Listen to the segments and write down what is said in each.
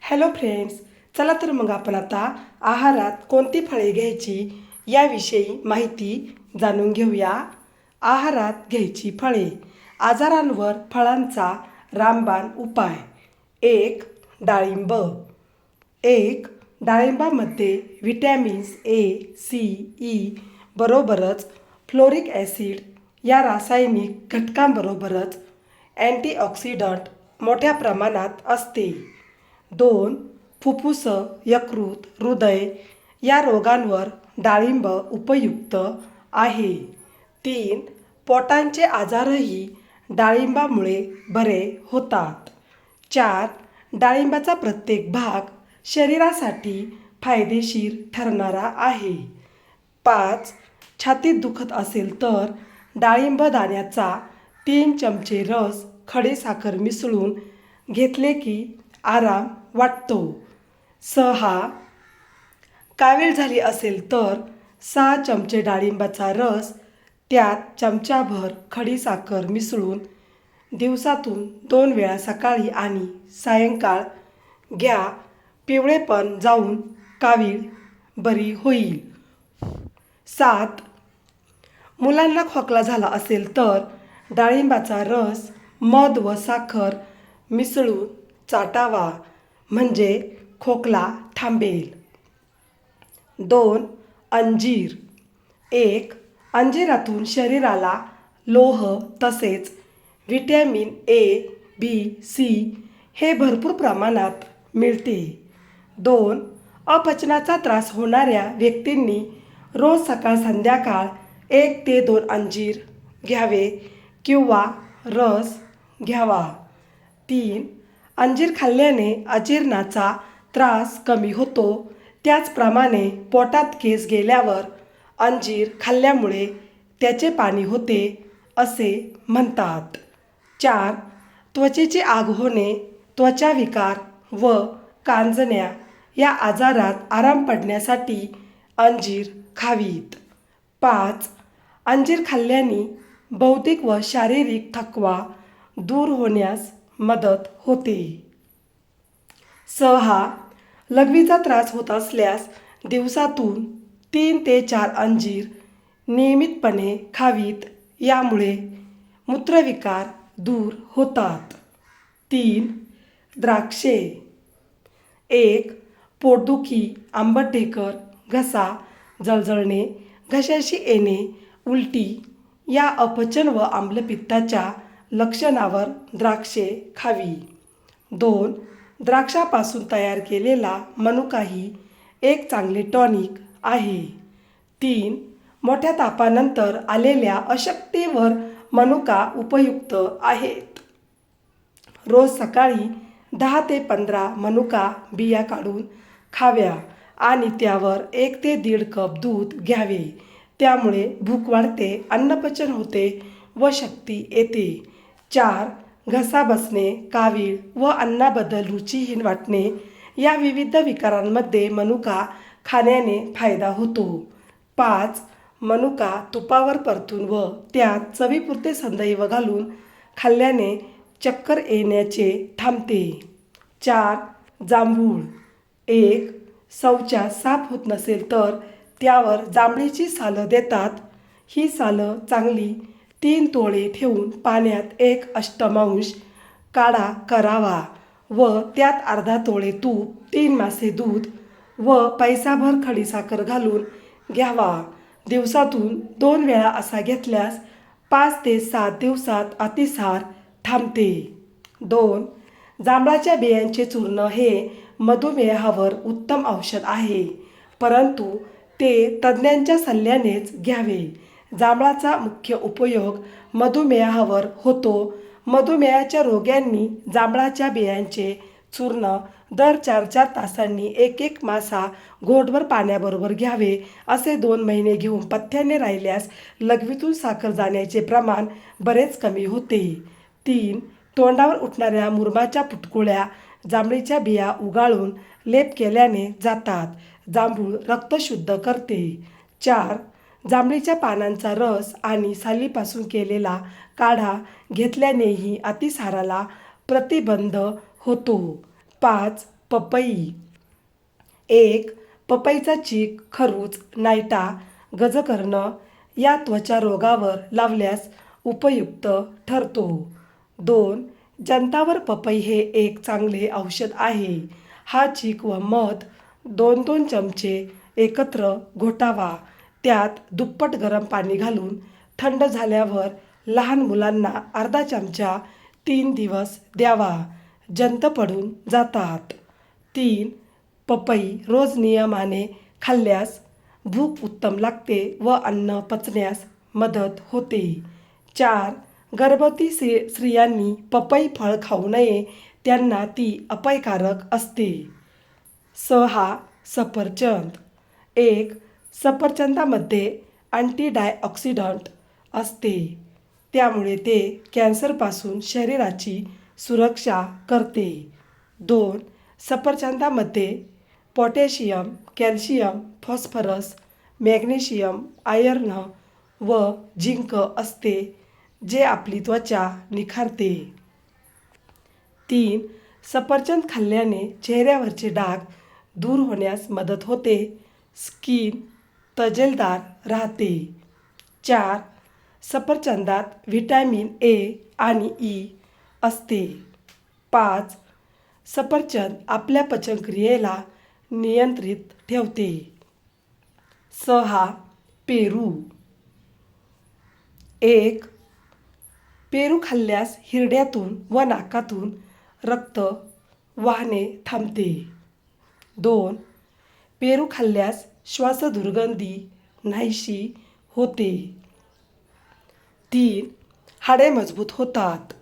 Hello friends, चला तर मग आपण आता आहारात कोणती फळे घ्यायची याविषयी माहिती जाणून घेऊया. आहारात घ्यायची फळे. आजारांवर फळांचा रामबाण उपाय. 1. डाळिंब. डाळिंबामध्ये व्हिटॅमिन्स ए, सी, ई बरोबरच फ्लोरिक ॲसिड या रासायनिक घटकांबरोबरच अँटीऑक्सिडंट मोठ्या प्रमाणात असते. 2. फुफ्फुस, यकृत, हृदय या रोगांवर डाळिंब उपयुक्त आहे. 3. पोटांचे आजारही डाळिंबामुळे बरे होतात. 4. डाळिंबाचा प्रत्येक भाग शरीरासाठी फायदेशीर ठरणारा आहे. 5. छातीत दुखत असेल तर डाळिंब दाण्याचा 3 चमचे रस खडीसाखर मिसळून घेतले की आराम वाटतो. 6. कावीळ झाली असेल तर 6 चमचे डाळिंबाचा रस त्यात चमचाभर खडीसाखर मिसळून दिवसातून 2 वेळा सकाळी आणि सायंकाळ घ्या. पिवळेपण जाऊन कावीळ बरी होईल. 7. मुलांना खोकला झाला असेल तर डाळिंबाचा रस मध व साखर मिसळून चाटावा, म्हणजे खोकला थांबेल. 2. अंजीर. अंजिरातून शरीराला लोह तसेच व्हिटॅमिन ए, बी, सी हे भरपूर प्रमाणात मिळते. 2. अपचनाचा त्रास होणाऱ्या व्यक्तींनी रोज सकाळ संध्याकाळ 1 ते 2 अंजीर घ्यावे किंवा रस घ्यावा. 3. अंजीर खाल्ल्याने अजीर्णाचा त्रास कमी होतो. त्याचप्रमाणे पोटात केस गेल्यावर अंजीर खाल्ल्यामुळे त्याचे पाणी होते असे म्हणतात. 4. त्वचेची आग होणे, त्वचाविकार व कांजण्या या आजारात आराम पडण्यासाठी अंजीर खावीत. 5. अंजीर खाल्ल्याने बौद्धिक व शारीरिक थकवा दूर होण्यास मदत होते. 6. लघवीचा त्रास होत असल्यास दिवसातून 3 ते 4 अंजीर नियमितपणे खावीत. यामुळे मूत्रविकार दूर होतात. 3. द्राक्षे. 1. पोटदुखी, आंबट ढेकर, घसा जळजळणे, घशाशी येणे, उलटी या अपचन व आम्लपित्ताच्या लक्षणावर द्राक्षे खावी. 2. द्राक्षापासून तयार केलेला मनुकाही एक चांगले टॉनिक आहे. 3. मोठ्या तापानंतर आलेल्या अशक्तीवर मनुका उपयुक्त आहेत. रोज सकाळी 10 ते 15 मनुका बिया काढून खाव्या आणि त्यावर 1 ते 1.5 कप दूध घ्यावे. त्यामुळे भूक वाढते, अन्नपचन होते व शक्ती येते. 4. घसा बसणे, कावीळ व अन्नाबद्दल रुचीहीन वाटणे या विविध विकारांमध्ये मनुका खाण्याने फायदा होतो. 5. मनुका तुपावर परतून व त्यात चवीपुरते सदैव घालून खाल्ल्याने चक्कर येण्याचे थांबते. 4. जांभूळ. 1. शौचास साफ होत नसेल तर त्यावर जांभळीची सालं देतात. ही सालं चांगली 3 तोळे ठेवून पाण्यात 1 अष्टमांश काढा करावा व त्यात अर्धा तोळे तूप, 3 मासे दूध व पैसाभर खडीसाखर घालून घ्यावा. दिवसातून 2 वेळा असा घेतल्यास 5 ते 7 दिवसात अतिसार थांबते. 2. जांभळाच्या बियांचे चूर्ण हे मधुमेहावर उत्तम औषध आहे, परंतु ते तज्ज्ञांच्या सल्ल्यानेच घ्यावे. जांभळाचा मुख्य उपयोग मधुमेहावर होतो. मधुमेहाच्या रोग्यांनी जांभळाच्या बियांचे चूर्ण दर 4-4 तासांनी 1 मासा घोटभर पाण्याबरोबर घ्यावे. असे 2 महिने घेऊन पथ्याने राहिल्यास लघवीतून साखर जाण्याचे प्रमाण बरेच कमी होते. 3. तोंडावर उठणाऱ्या मुरमाच्या पुटकुळ्या जांभळीच्या बिया उगाळून लेप केल्याने जातात. जांभूळ रक्त शुद्ध करते. 4. जांभळीच्या पानांचा रस आणि सालीपासून केलेला काढा घेतल्यानेही अतिसाराला प्रतिबंध होतो. 5. पपई. 1. पपईचा चीक, खरूज, नायटा, गजकर्ण या त्वचा रोगावर लावल्यास उपयुक्त ठरतो. 2. जंतावर पपई हे एक चांगले औषध आहे. हा चीक व मध 2-2 चमचे एकत्र घोटावा. त्यात दुप्पट गरम पाणी घालून थंड झाल्यावर लहान मुलांना अर्धा चमचा 3 दिवस द्यावा. जंत पडून जातात. 3. पपई रोज नियमाने खाल्ल्यास भूक उत्तम लागते व अन्न पचण्यास मदत होते. 4. गर्भवती स्त्रियांनी पपई फळ खाऊ नये, त्यांना ती अपायकारक असते. 6. सफरचंद. 1. सफरचंदामध्ये अँटीडायऑक्सिडंट असते, त्यामुळे ते कॅन्सरपासून शरीराची सुरक्षा करते. 2. सफरचंदामध्ये potassium, calcium, phosphorus, magnesium, iron व झिंक असते, जे आपली त्वचा निखारते. 3. सफरचंद खाल्ल्याने चेहऱ्यावरचे डाग दूर होण्यास मदत होते. स्किन तजेलदार राहते. 4. सफरचंदात व्हिटॅमिन ए आणि ई असते. 5. सफरचंद आपल्या पचनक्रियेला नियंत्रित ठेवते. 6. पेरू. 1. पेरू खाल्ल्यास हिरड्यातून व नाकातून रक्त वाहणे थांबते. 2. पेरू खाल्ल्यास श्वासदुर्गंधी नाहीशी होते. 3. हाडे मजबूत होतात.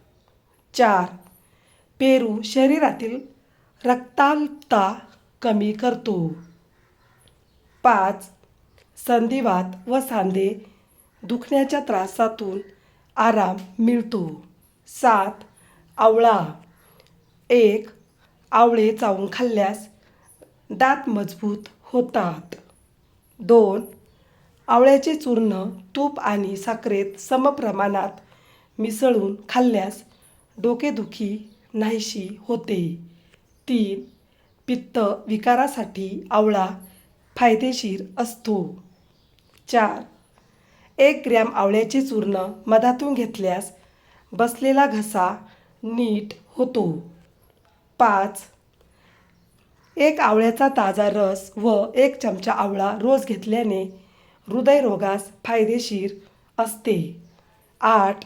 4. पेरू शरीरातील रक्ताल्पता कमी करतो. 5. संधिवात व सांधे दुखण्याच्या त्रासातून आराम मिळतो. 7. आवळा. 1. आवळे चावून खाल्ल्यास दात मजबूत होतात. 2. आवळ्याचे चूर्ण तूप आणि साखरेत समप्रमाणात मिसळून खाल्ल्यास डोकेदुखी नाहीशी होते. 3. पित्त विकारासाठी आवळा फायदेशीर असतो. 4. 1 ग्रॅम आवळ्याचे चूर्ण मधातून घेतल्यास बसलेला घसा नीट होतो. 5. 1 आवळ्याचा ताजा रस व 1 चमचा आवळा रोज घेतल्याने हृदयरोगास फायदेशीर असते. 8.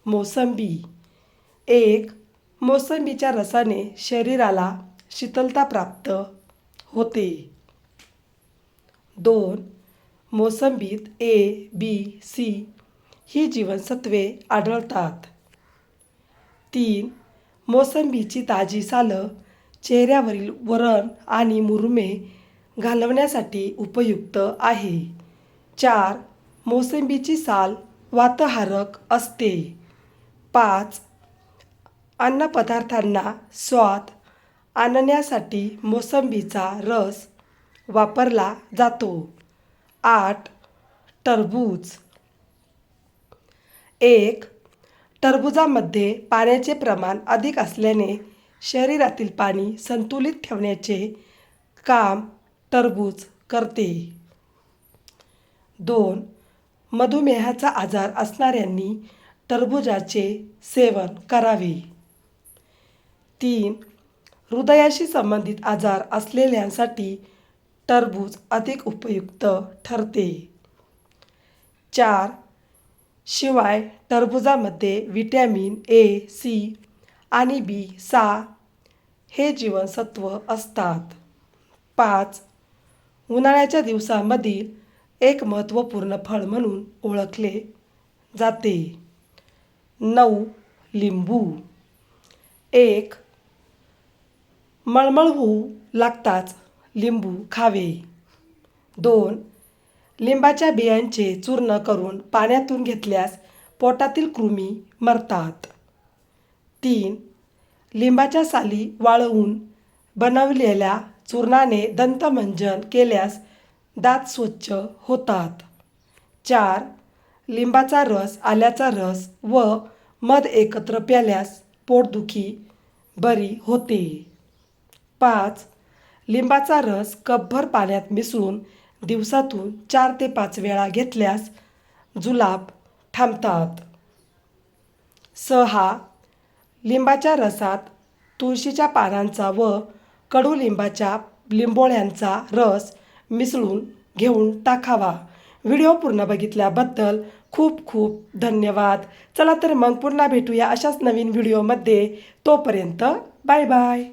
मोसंबी. 1. मोसंबीच्या रसाने शरीराला शीतलता प्राप्त होते. 2. मोसंबीत ए, बी, सी ही जीवनसत्वे आढळतात. 3. मोसंबीची ताजी सालं चेहऱ्यावरील व्रण आणि मुरुमे घालवण्यासाठी उपयुक्त आहे. 4. मोसंबीची साल वातहारक असते. 5. अन्नपदार्थांना स्वाद आणण्यासाठी मोसंबीचा रस वापरला जातो. 8. टरबूज. 1. टरबूजामध्ये पाण्याचे प्रमाण अधिक असल्याने शरीरातील पाणी संतुलित ठेवण्याचे काम टरबूज करते. 2. मधुमेहाचा आजार असणाऱ्यांनी टरबूजाचे सेवन करावे. 3. हृदयाशी संबंधित आजार असलेल्यांसाठी टरबूज अधिक उपयुक्त ठरते. 4. शिवाय टरबूजामध्ये व्हिटॅमिन ए, सी आणि बी6 हे जीवनसत्व असतात. 5. उन्हाळ्याच्या दिवसांमधील एक महत्त्वपूर्ण फळ म्हणून ओळखले जाते. 9. लिंबू. 1. मळमळ होऊ लागताच लिंबू खावे. 2. लिंबाच्या बियांचे चूर्ण करून पाण्यातून घेतल्यास पोटातील कृमी मरतात. 3. लिंबाच्या साली वाळवून बनवलेल्या चूर्णाने दंतमंजन केल्यास दात स्वच्छ होतात. 4. लिंबाचा रस, आल्याचा रस व मध एकत्र प्यायल्यास पोटदुखी बरी होते. 5. लिंबाचा रस कपभर पाण्यात मिसळून दिवसातून 4 ते 5 वेळा घेतल्यास जुलाब थांबतात. 6. लिंबाच्या रसात तुळशीच्या पानांचा व कडुलिंबाच्या लिंबोळ्यांचा रस मिसळून घेऊन टाकावा. व्हिडिओ पूर्ण बघितल्याबद्दल खूप खूप धन्यवाद. चला तर मग पुन्हा भेटूया अशाच नवीन व्हिडिओमध्ये. तोपर्यंत बाय बाय.